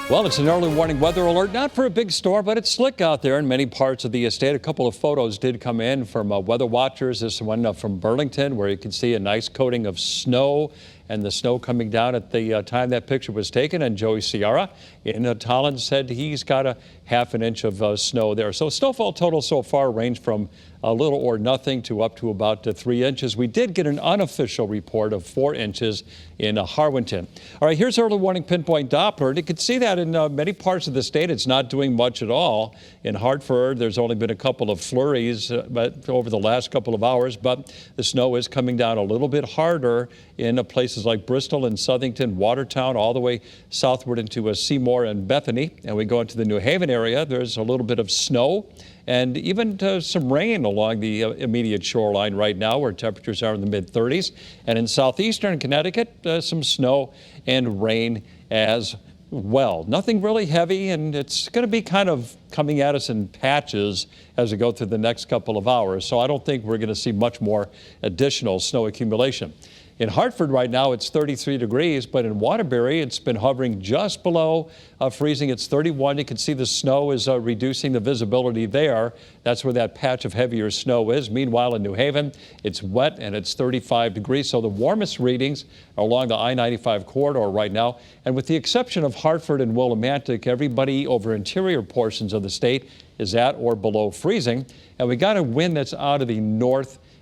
Well, it's an early warning weather alert, not for a big storm, but it's slick out there in many parts of the state. A couple of photos did come in from weather watchers. This one from Burlington, where you can see a nice coating of snow and the snow coming down at the time that picture was taken. And Joey Sierra in Tolland said he's got a half an inch of snow there. So snowfall total so far range from a little or nothing to up to about 3 inches. We did get an unofficial report of 4 inches in Harwinton. All right, here's early warning pinpoint Doppler. You can see that in many parts of the state. It's not doing much at all. In Hartford, there's only been a couple of flurries over the last couple of hours, but the snow is coming down a little bit harder in places like Bristol and Southington, Watertown, all the way southward into Seymour and Bethany. And we go into the New Haven area. There's a little bit of snow and even some rain along the immediate shoreline right now, where temperatures are in the mid-30s. And in southeastern Connecticut, some snow and rain as well. Nothing really heavy, and it's going to be kind of coming at us in patches as we go through the next couple of hours. So I don't think we're going to see much more additional snow accumulation. In Hartford right now, it's 33 degrees, but in Waterbury, it's been hovering just below freezing. It's 31. You can see the snow is reducing the visibility there. That's where that patch of heavier snow is. Meanwhile, in New Haven, it's wet and it's 35 degrees. So the warmest readings are along the I-95 corridor right now. And with the exception of Hartford and Willimantic, everybody over interior portions of the state is at or below freezing. And we got a wind that's out of the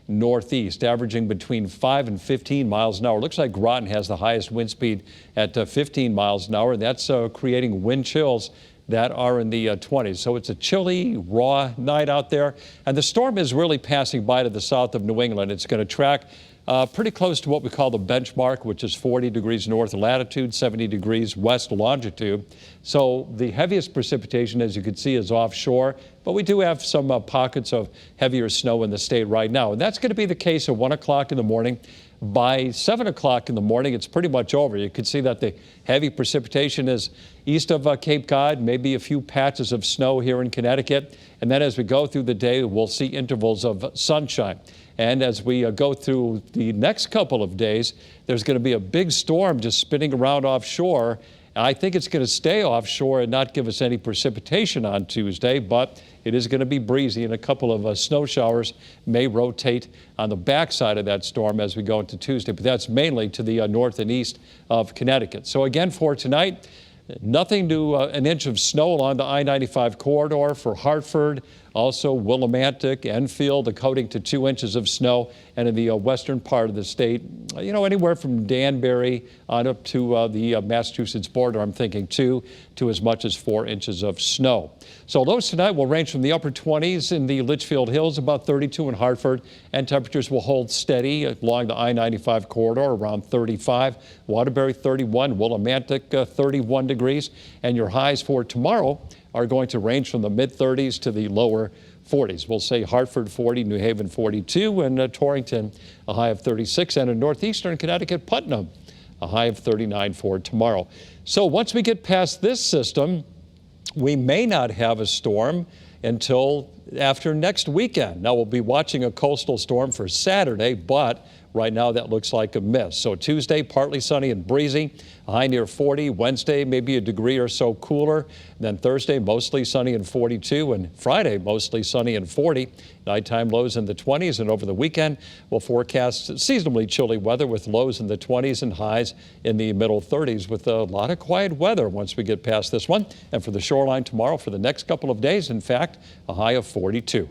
northeast, averaging between 5 and 15 miles an hour. Looks like Groton has the highest wind speed at 15 miles an hour, and that's creating wind chills that are in the 20s. So it's a chilly, raw night out there, and the storm is really passing by to the south of New England. It's going to track pretty close to what we call the benchmark, which is 40 degrees north latitude, 70 degrees west longitude. So the heaviest precipitation, as you can see, is offshore, but we do have some pockets of heavier snow in the state right now. And that's going to be the case at 1 o'clock in the morning. By 7 o'clock in the morning, it's pretty much over. You can see that the heavy precipitation is east of Cape Cod, maybe a few patches of snow here in Connecticut. And then as we go through the day, we'll see intervals of sunshine. And as we go through the next couple of days, there's going to be a big storm just spinning around offshore. I think it's going to stay offshore and not give us any precipitation on Tuesday, but it is going to be breezy, and a couple of snow showers may rotate on the backside of that storm as we go into Tuesday. But that's mainly to the north and east of Connecticut. So again, for tonight, nothing to an inch of snow along the I-95 corridor for Hartford, also Willimantic, Enfield, a coating to 2 inches of snow, and in the western part of the state, anywhere from Danbury on up to the Massachusetts border, I'm thinking 2 to as much as 4 inches of snow. So lows tonight will range from the upper 20s in the Litchfield Hills, about 32 in Hartford, and temperatures will hold steady along the I-95 corridor around 35. Waterbury 31, Willimantic 31 degrees, and your highs for tomorrow are going to range from the mid-30s to the lower 40s. We'll say Hartford 40, New Haven 42, and Torrington a high of 36, and in northeastern Connecticut, Putnam a high of 39 for tomorrow. So once we get past this system, we may not have a storm until after next weekend. Now, we'll be watching a coastal storm for Saturday, but right now that looks like a miss. So Tuesday, partly sunny and breezy, a high near 40. Wednesday, maybe a degree or so cooler. And then Thursday, mostly sunny and 42. And Friday, mostly sunny and 40. Nighttime lows in the 20s. And over the weekend, we'll forecast seasonably chilly weather with lows in the 20s and highs in the middle 30s, with a lot of quiet weather once we get past this one. And for the shoreline tomorrow, for the next couple of days, in fact, a high of 42.